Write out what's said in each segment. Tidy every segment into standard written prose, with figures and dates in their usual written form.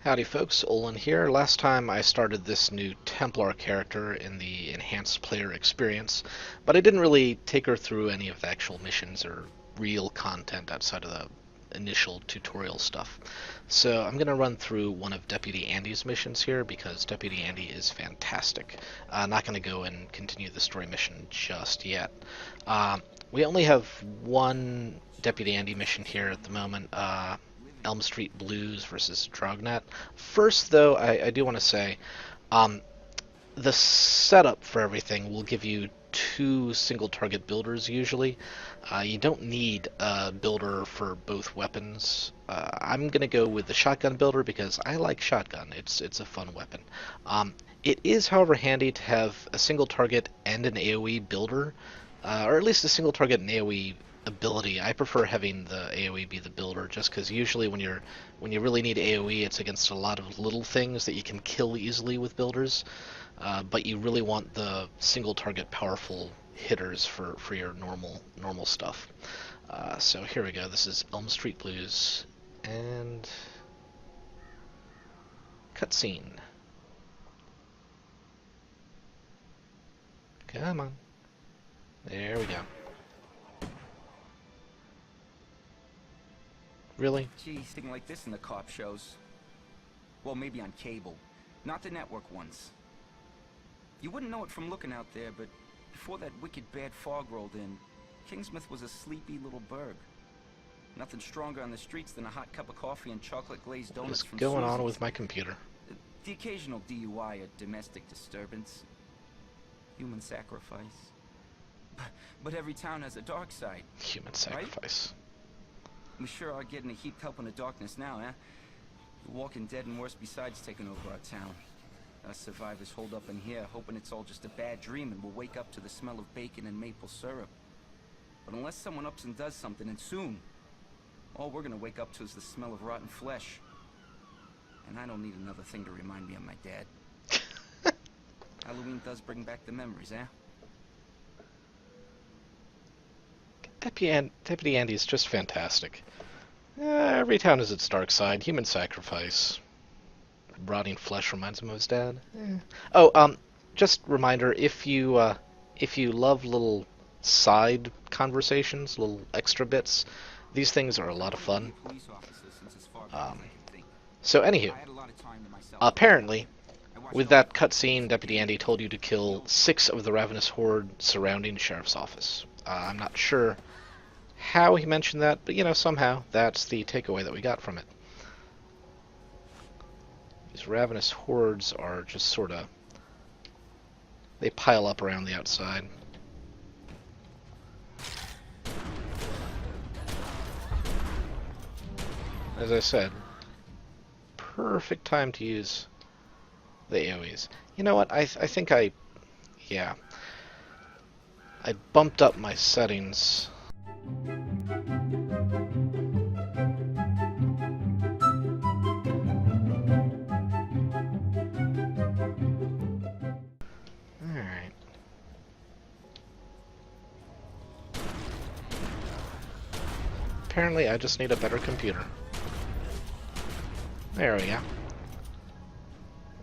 Howdy folks, Olin here. Last time I started this new Templar character in the enhanced player experience, but I didn't really take her through any of the actual missions or real content outside of the initial tutorial stuff. So I'm going to run through one of Deputy Andy's missions here because Deputy Andy is fantastic. Not going to go and continue the story mission just yet. We only have one Deputy Andy mission here at the moment. Elm Streed Blues versus Roget. First, though, I do want to say the setup for everything will give you two single-target builders usually. You don't need a builder for both weapons. I'm going to go with the shotgun builder because I like shotgun. It's a fun weapon. It is, however, handy to have a single target and an AoE builder, or at least a single target and AoE ability. I prefer having the AoE be the builder, just because usually when you really need AoE, it's against a lot of little things that you can kill easily with builders, but you really want the single target powerful hitters for your normal stuff. So here we go. This is Elm Streed Blues and cutscene. Come on. There we go. Really? Gee, something like this in the cop shows. Well, maybe on cable. Not the network ones. You wouldn't know it from looking out there, but before that wicked bad fog rolled in, Kingsmouth was a sleepy little burg. Nothing stronger on the streets than a hot cup of coffee and chocolate glazed donuts from What's going on Susie's. with my computer? The occasional DUI or domestic disturbance. Human sacrifice. But every town has a dark side. Human sacrifice. Right? We sure are getting a heap help in the darkness now, eh? The Walking Dead and worse besides taking over our town. Us survivors hold up in here, hoping it's all just a bad dream and we'll wake up to the smell of bacon and maple syrup. But unless someone ups and does something, and soon, all we're gonna wake up to is the smell of rotten flesh. And I don't need another thing to remind me of my dad. Halloween does bring back the memories, eh? Deputy Andy is just fantastic. Every town has its dark side. Human sacrifice. Rotting flesh reminds him of his dad. Oh, just reminder, if you love little side conversations, little extra bits, these things are a lot of fun. So anywho, apparently, with that cutscene, Deputy Andy told you to kill 6 of the ravenous horde surrounding Sheriff's office. I'm not sure how he mentioned that, but somehow that's the takeaway that we got from it. These ravenous hordes are just sort of, they pile up around the outside. As I said, perfect time to use the AoEs. You know what, I think I bumped up my settings. Alright. Apparently I just need a better computer. There we go.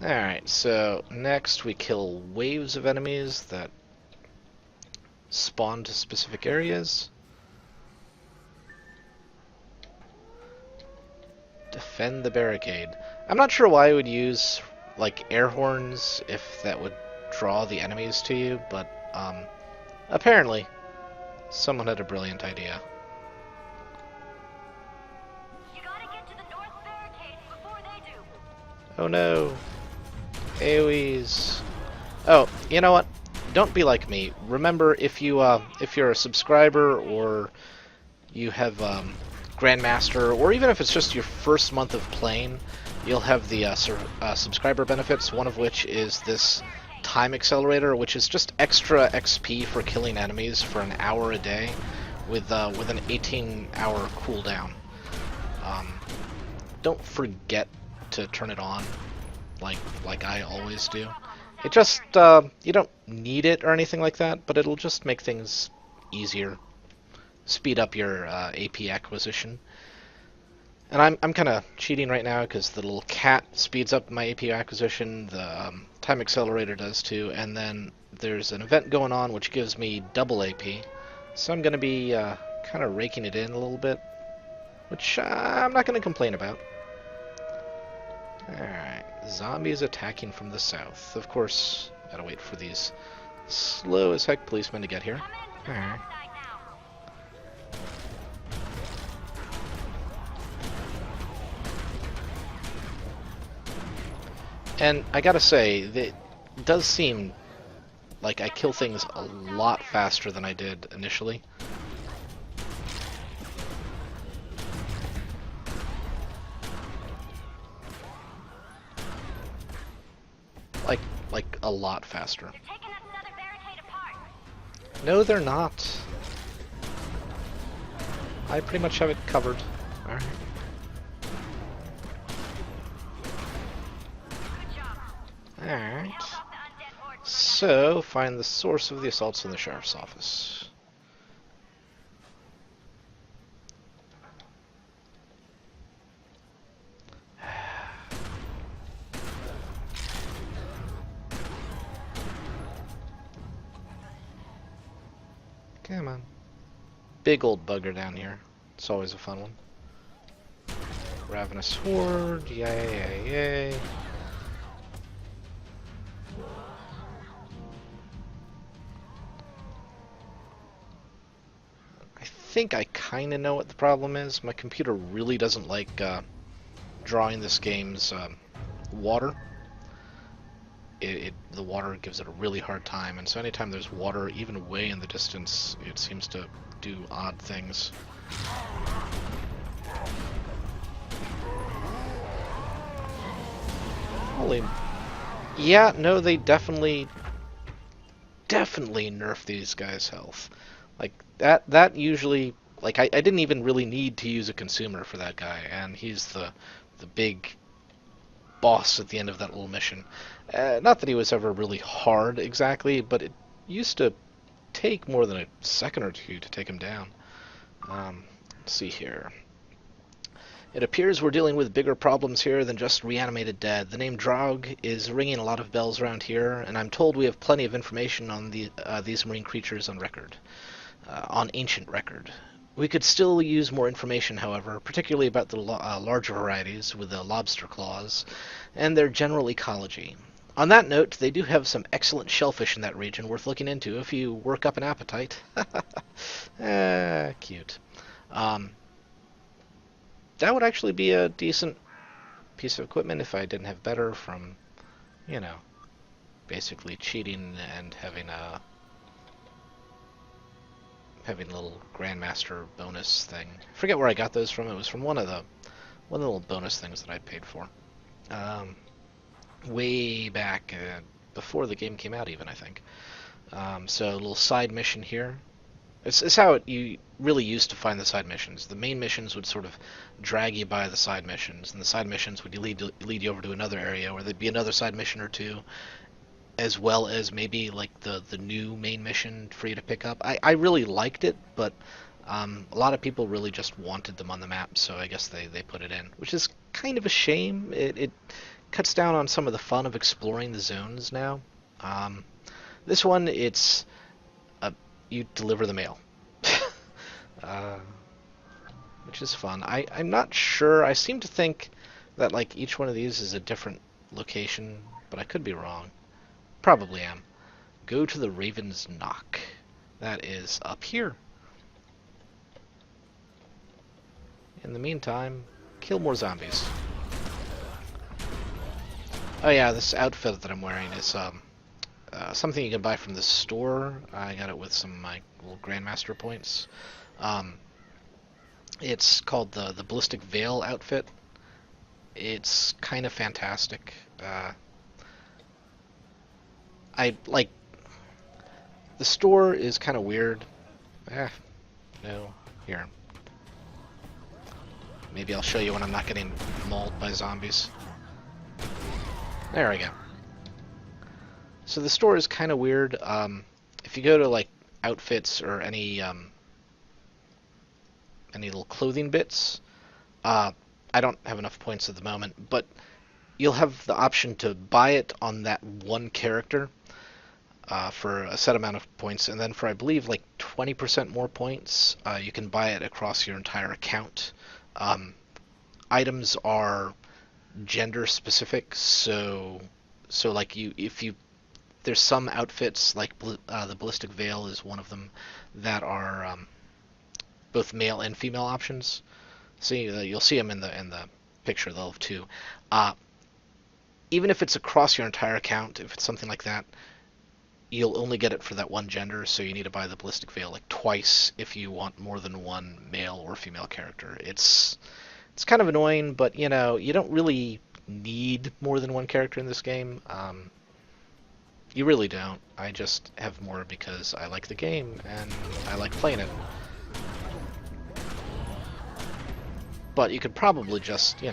Alright, so next we kill waves of enemies that spawn to specific areas. Defend the barricade. I'm not sure why I would use like air horns if that would draw the enemies to you, but apparently someone had a brilliant idea. You gotta get to the north barricade before they do. Oh no. AoEs. Oh, you know what? Don't be like me. Remember, if you're a subscriber or you have Grandmaster, or even if it's just your first month of playing, you'll have the subscriber benefits, one of which is this time accelerator, which is just extra XP for killing enemies for an hour a day with an 18-hour cooldown. Don't forget to turn it on like I always do. It just, you don't need it or anything like that, but it'll just make things easier. Speed up your AP acquisition. And I'm kind of cheating right now because the little cat speeds up my AP acquisition, the time accelerator does too, and then there's an event going on which gives me double AP. So I'm going to be kind of raking it in a little bit, which I'm not going to complain about. Alright, zombies attacking from the south. Of course, gotta wait for these slow as heck policemen to get here. Alright. And I gotta say, it does seem like I kill things a lot faster than I did initially. Like a lot faster. They're taking that southern barricade apart. No, they're not. I pretty much have it covered. Alright. Good job. Alright. Held off the undead horde for So, find the source of the assaults in the sheriff's office. Come on. Big old bugger down here. It's always a fun one. Ravenous horde, yay, yay, yay. I think I kind of know what the problem is. My computer really doesn't like drawing this game's water. The water gives it a really hard time, and so anytime there's water, even way in the distance, it seems to do odd things. Holy... Yeah, no, they definitely nerf these guys' health. Like, that usually... Like, I didn't even really need to use a consumer for that guy, and he's the big boss at the end of that little mission. Not that he was ever really hard, exactly, but it used to take more than a second or two to take him down. Let's see here. It appears we're dealing with bigger problems here than just reanimated dead. The name Draug is ringing a lot of bells around here, and I'm told we have plenty of information on these marine creatures on record. On ancient record. We could still use more information, however, particularly about the larger varieties with the lobster claws and their general ecology. On that note, they do have some excellent shellfish in that region worth looking into if you work up an appetite. Cute. That would actually be a decent piece of equipment if I didn't have better from, you know, basically cheating and having a little Grandmaster bonus thing. I forget where I got those from. It was from one of the little bonus things that I paid for. Way back before the game came out, even, I think. So a little side mission here. It's how you really used to find the side missions. The main missions would sort of drag you by the side missions, and the side missions would lead you over to another area where there'd be another side mission or two, as well as maybe like the new main mission for you to pick up. I really liked it, but a lot of people really just wanted them on the map, so I guess they put it in, which is kind of a shame. It cuts down on some of the fun of exploring the zones now. This one, it's you deliver the mail, which is fun. I'm not sure. I seem to think that like each one of these is a different location, but I could be wrong. Probably am. Go to the Raven's Knock. That is up here. In the meantime, kill more zombies. Oh yeah, this outfit that I'm wearing is something you can buy from the store. I got it with some of my little Grandmaster points. It's called the Ballistic Veil outfit. It's kind of fantastic. I like the store is kind of weird. No, here. Maybe I'll show you when I'm not getting mauled by zombies. There we go. So the store is kind of weird. If you go to like outfits or any little clothing bits, I don't have enough points at the moment, but you'll have the option to buy it on that one character for a set amount of points, and then for, I believe, like 20% more points, you can buy it across your entire account. Items are gender specific, so like if you there's some outfits like the Ballistic Veil is one of them that are both male and female options. So you'll see them in the picture. They'll have two. Even if it's across your entire account, if it's something like that, you'll only get it for that one gender. So you need to buy the Ballistic Veil like twice if you want more than one male or female character. It's kind of annoying, but you don't really need more than one character in this game. You really don't. I just have more because I like the game and I like playing it. But you could probably just,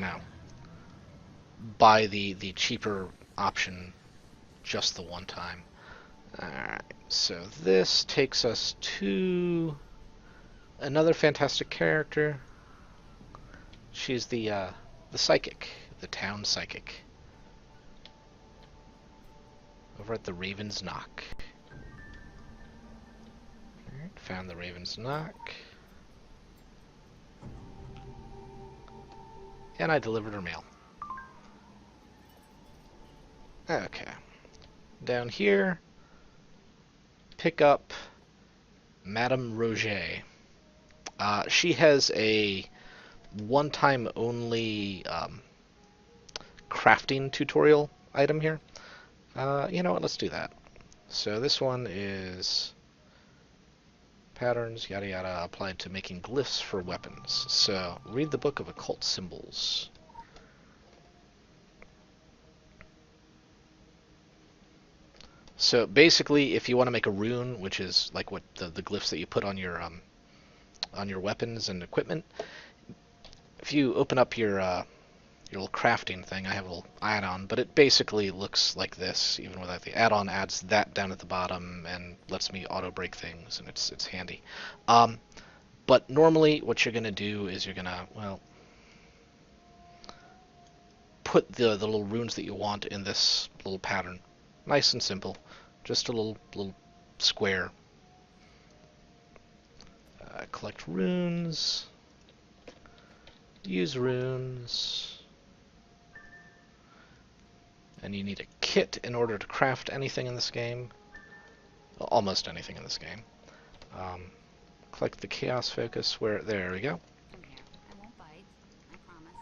buy the cheaper option just the one time. Alright, so this takes us to another fantastic character. She's the psychic, the town psychic. Over at the Raven's Knock. Alright, found the Raven's Knock. And I delivered her mail. Okay. Down here, pick up Madame Roget. She has a one-time only crafting tutorial item here. You know what, let's do that. So this one is patterns, yada yada, applied to making glyphs for weapons. So read the Book of Occult Symbols. So basically, if you want to make a rune, which is like what the glyphs that you put on your weapons and equipment, if you open up your little crafting thing, I have a little add-on, but it basically looks like this, even without the add-on. Adds that down at the bottom and lets me auto-break things, and it's handy. But normally, what you're going to do is you're going to, well, put the little runes that you want in this little pattern. Nice and simple. Just a little square. Collect runes. Use runes. And you need a kit in order to craft anything in this game. Well, almost anything in this game. Collect the Chaos Focus. There we go. Come here. I won't bite. I promise.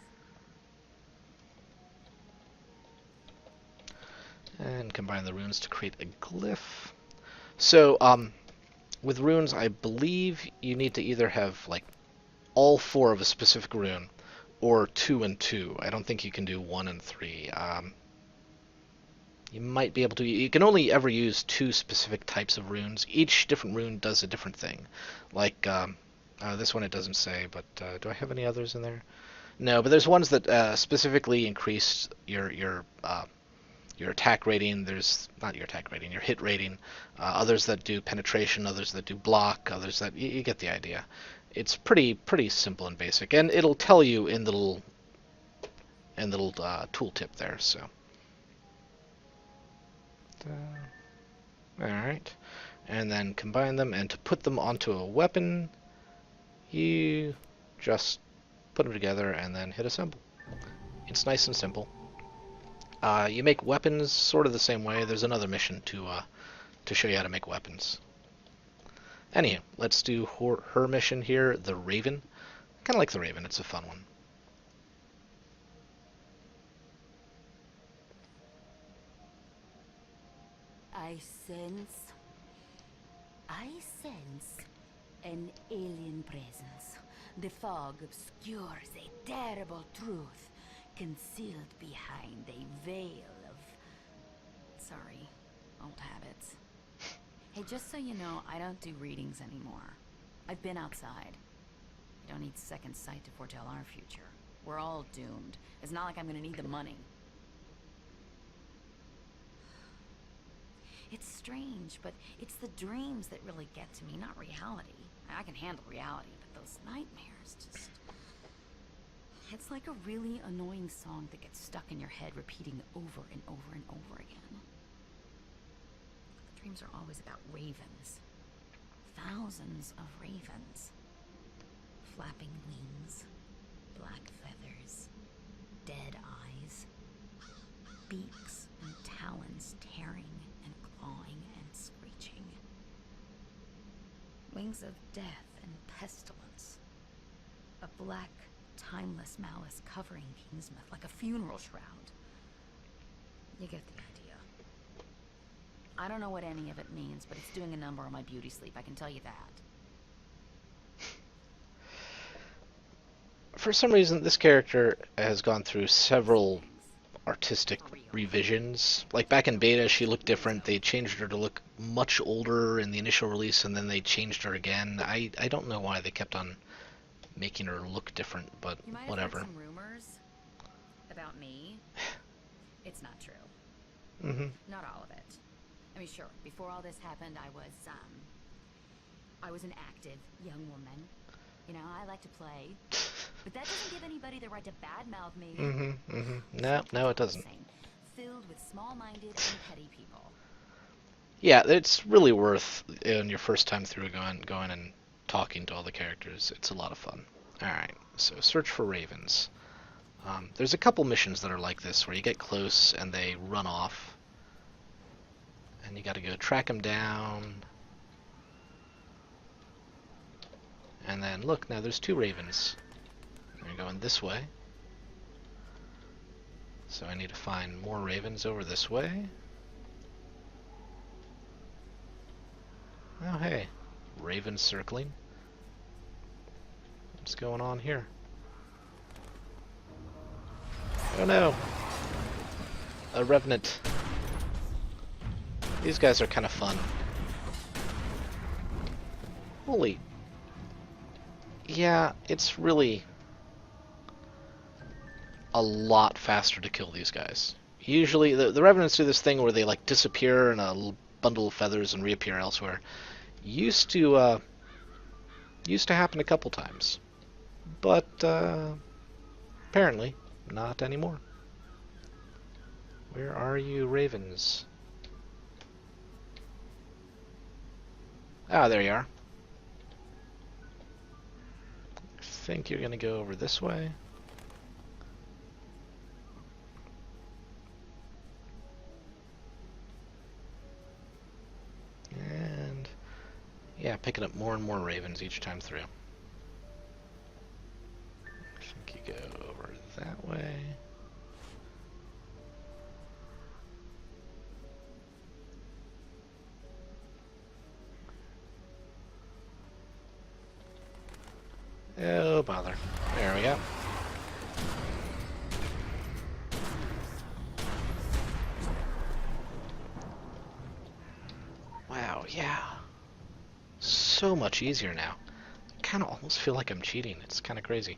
And combine the runes to create a glyph. So, with runes, I believe you need to either have like all 4 of a specific rune, or 2 and 2. I don't think you can do 1 and 3. You might be able to. You can only ever use 2 specific types of runes. Each different rune does a different thing. Like this one, it doesn't say, but do I have any others in there? No, but there's ones that specifically increase your attack rating. There's not your attack rating, your hit rating. Others that do penetration, others that do block, others that you get the idea. It's pretty simple and basic, and it'll tell you in the little tooltip there. So, all right, and then combine them, and to put them onto a weapon, you just put them together and then hit assemble. It's nice and simple. You make weapons sort of the same way. There's another mission to show you how to make weapons. Anyhow, let's do her mission here, the Raven. Kind of like the Raven. It's a fun one. I sense an alien presence. The fog obscures a terrible truth concealed behind a veil of... Sorry, old habits. Hey, just so you know, I don't do readings anymore. I've been outside. I don't need second sight to foretell our future. We're all doomed. It's not like I'm gonna need the money. It's strange, but it's the dreams that really get to me, not reality. I can handle reality, but those nightmares just... It's like a really annoying song that gets stuck in your head, repeating over and over and over again. Dreams are always about ravens. Thousands of ravens. Flapping wings, black feathers, dead eyes, beaks and talons tearing and clawing and screeching. Wings of death and pestilence. A black, timeless malice covering Kingsmouth like a funeral shroud. You get the idea. I don't know what any of it means, but it's doing a number on my beauty sleep, I can tell you that. For some reason, this character has gone through several artistic revisions. Like back in beta, she looked different. They changed her to look much older in the initial release, and then they changed her again. I don't know why they kept on making her look different, but You might whatever. have heard some rumors about me. It's not true. Mm-hmm. Not all of it. I mean, sure, before all this happened, I was an active young woman. You know, I like to play. But that doesn't give anybody the right to badmouth me. Mm-hmm. Mm-hmm. No, it doesn't. Filled with small-minded and petty people. Yeah, it's really worth in your first time through going and talking to all the characters. It's a lot of fun. Alright, so search for ravens. There's a couple missions that are like this where you get close and they run off. And you gotta go track them down. And then look, now there's 2 ravens. They're going this way. So I need to find more ravens over this way. Oh hey, ravens circling. What's going on here? Oh no! A Revenant. These guys are kind of fun. Holy. Yeah, it's really a lot faster to kill these guys. Usually, the Revenants do this thing where they like disappear in a little bundle of feathers and reappear elsewhere. Used to happen a couple times, but apparently not anymore. Where are you, ravens? Ah, there you are. I think you're gonna go over this way. And yeah, picking up more and more ravens each time through. I think you go over that way. Oh, bother. There we go. Wow, yeah. So much easier now. I kind of almost feel like I'm cheating. It's kind of crazy.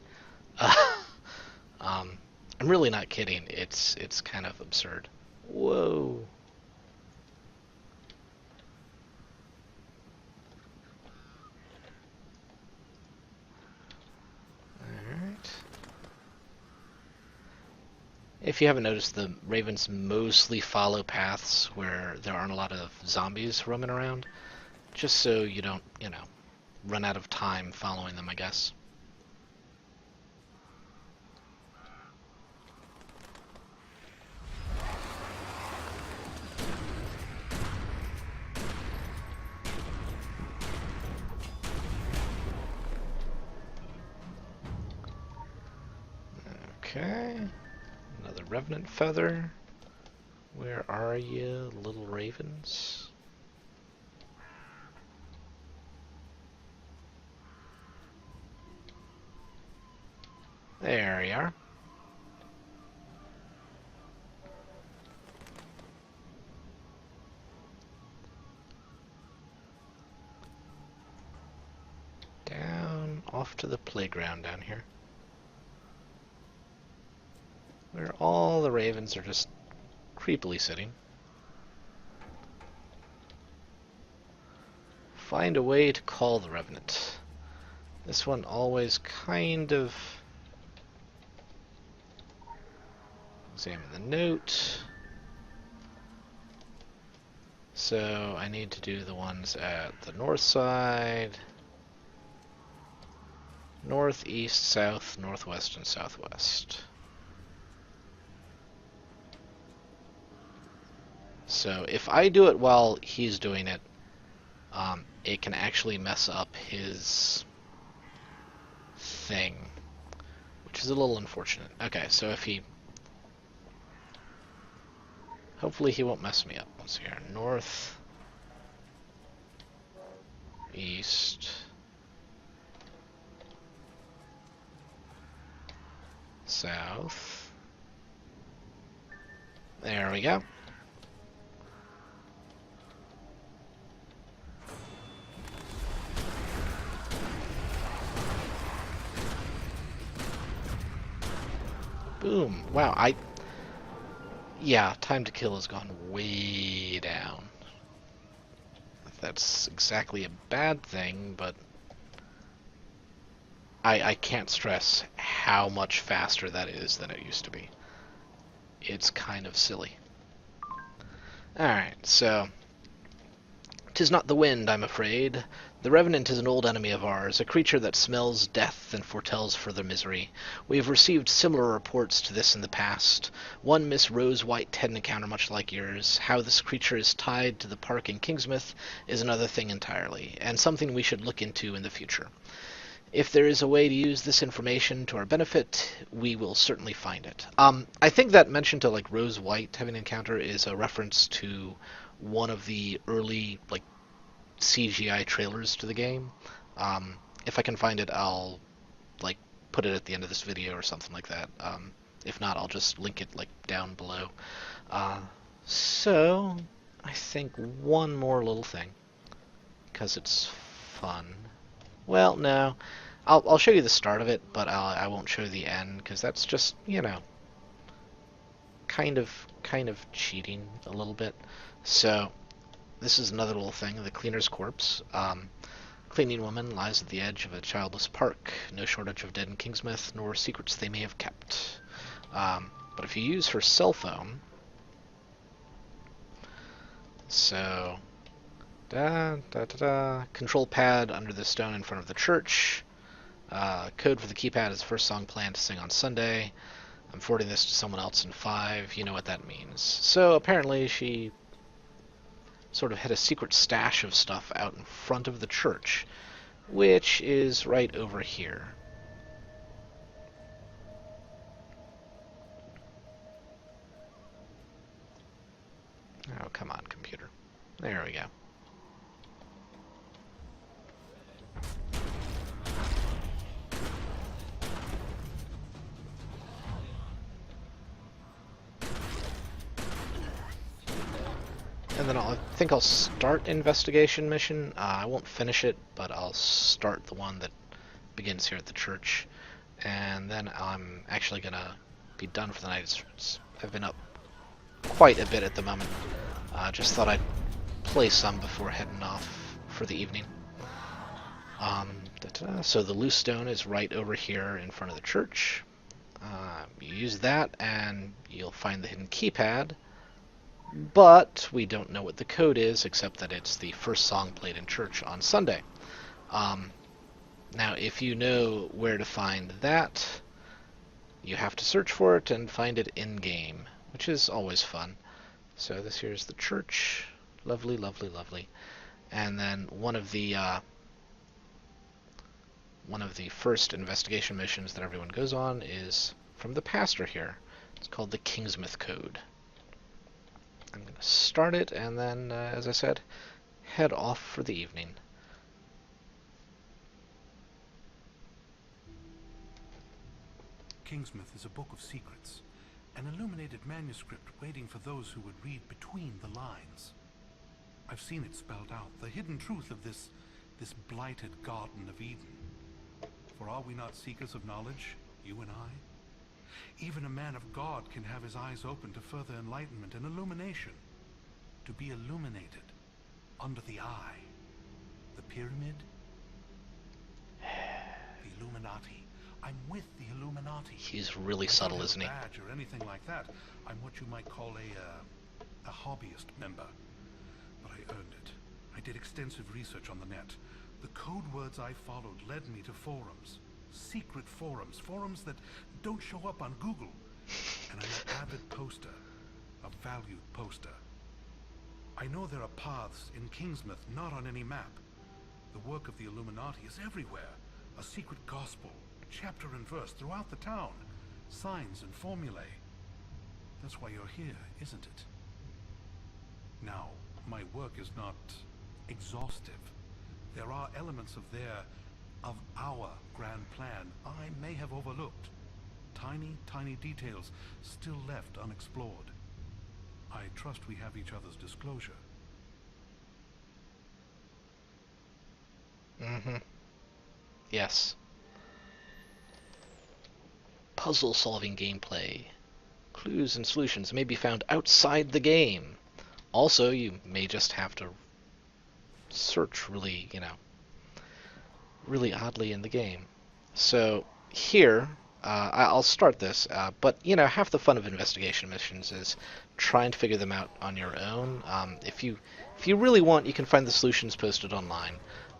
I'm really not kidding. It's kind of absurd. Whoa. If you haven't noticed, the ravens mostly follow paths where there aren't a lot of zombies roaming around, just so you don't, run out of time following them, I guess. Okay. Another Revenant feather. Where are you, little ravens? There you are. Down, off to the playground down here. Where all the ravens are just creepily sitting. Find a way to call the Revenant. This one always kind of Examine the note. So I need to do the ones at the north side. North, east, south, northwest, and southwest. So if I do it while he's doing it, it can actually mess up his thing, which is a little unfortunate. Okay, so if he... Hopefully he won't mess me up. Let's see here. North, east, south. There we go. Boom. Wow, yeah, time to kill has gone way down. That's exactly a bad thing, but I can't stress how much faster that is than it used to be. It's kind of silly. Alright, so... 'Tis not the wind, I'm afraid. The Revenant is an old enemy of ours, a creature that smells death and foretells further misery. We have received similar reports to this in the past. One Miss Rose White had an encounter much like yours. How this creature is tied to the park in Kingsmouth is another thing entirely, and something we should look into in the future. If there is a way to use this information to our benefit, we will certainly find it. I think that mention to like Rose White having an encounter is a reference to one of the early like CGI trailers to the game. If I can find it, I'll like put it at the end of this video or something like that. If not, I'll just link it like down below. So I think one more little thing, because it's fun. Well, no, I'll show you the start of it, but I won't show you the end, because that's just, you know, kind of cheating a little bit. So this is another little thing, the cleaner's corpse. Cleaning woman lies at the edge of a childless park. No shortage of dead in Kingsmouth, nor secrets they may have kept. But if you use her cell phone, so control pad under the stone in front of the church. Code for the keypad is the first song planned to sing on Sunday. I'm forwarding this to someone else in 5. You know what that means. So apparently she sort of had a secret stash of stuff out in front of the church, which is right over here. Oh, come on, computer. There we go. And then I think I'll start investigation mission. I won't finish it, but I'll start the one that begins here at the church. And then I'm actually going to be done for the night. I've been up quite a bit at the moment. Just thought I'd play some before heading off for the evening. So the loose stone is right over here in front of the church. You use that and you'll find the hidden keypad. But we don't know what the code is, except that it's the first song played in church on Sunday. Now, if you know where to find that, you have to search for it and find it in-game, which is always fun. So this here is the church. Lovely, lovely, lovely. And then one of the first investigation missions that everyone goes on is from the pastor here. It's called the Kingsmouth Code. I'm going to start it and then, as I said, head off for the evening. Kingsmouth is a book of secrets, an illuminated manuscript waiting for those who would read between the lines. I've seen it spelled out, the hidden truth of this blighted Garden of Eden. For are we not seekers of knowledge, you and I? Even a man of God can have his eyes open to further enlightenment and illumination. To be illuminated under the eye. The pyramid? The Illuminati I'm with the Illuminati. He's really I subtle, don't have isn't a he? badge or anything like that. I'm what you might call a hobbyist member. But I earned it. I did extensive research on the net. The code words I followed led me to forums. Secret forums. Forums that don't show up on Google. And I'm an avid poster. A valued poster. I know there are paths in Kingsmouth not on any map. The work of the Illuminati is everywhere. A secret gospel, chapter and verse throughout the town. Signs and formulae. That's why you're here, isn't it? Now, my work is not exhaustive. There are elements of our grand plan I may have overlooked. Tiny, tiny details still left unexplored. I trust we have each other's disclosure. Mm-hmm. Yes. Puzzle-solving gameplay. Clues and solutions may be found outside the game. Also, you may just have to search really, really oddly in the game. So here, I'll start this, but half the fun of investigation missions is trying to figure them out on your own. If you really want, you can find the solutions posted online.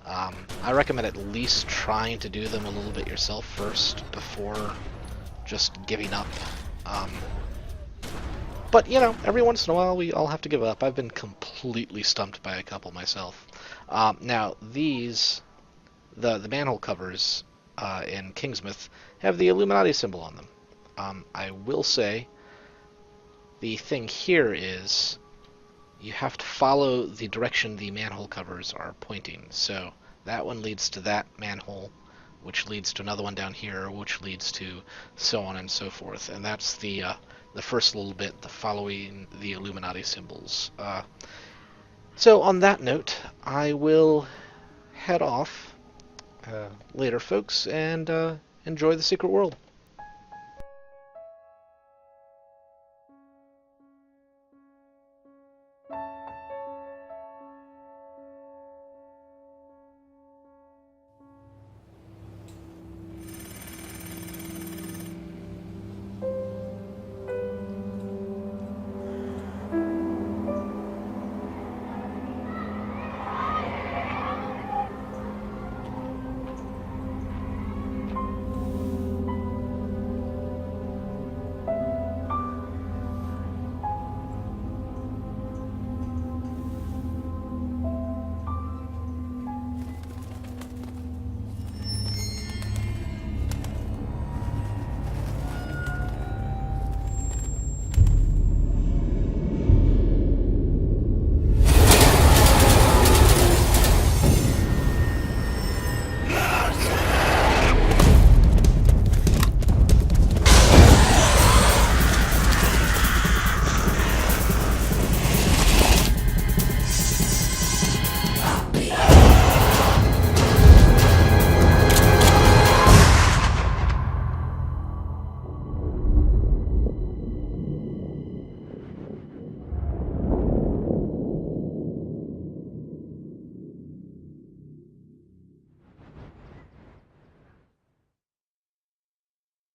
I recommend at least trying to do them a little bit yourself first before just giving up. But every once in a while we all have to give up. I've been completely stumped by a couple myself. Now these, the manhole covers in Kingsmouth have the Illuminati symbol on them. I will say the thing here is you have to follow the direction the manhole covers are pointing. So that one leads to that manhole, which leads to another one down here, which leads to so on and so forth. And that's the first little bit, the following the Illuminati symbols. So on that note, I will head off later, folks, and enjoy the secret world.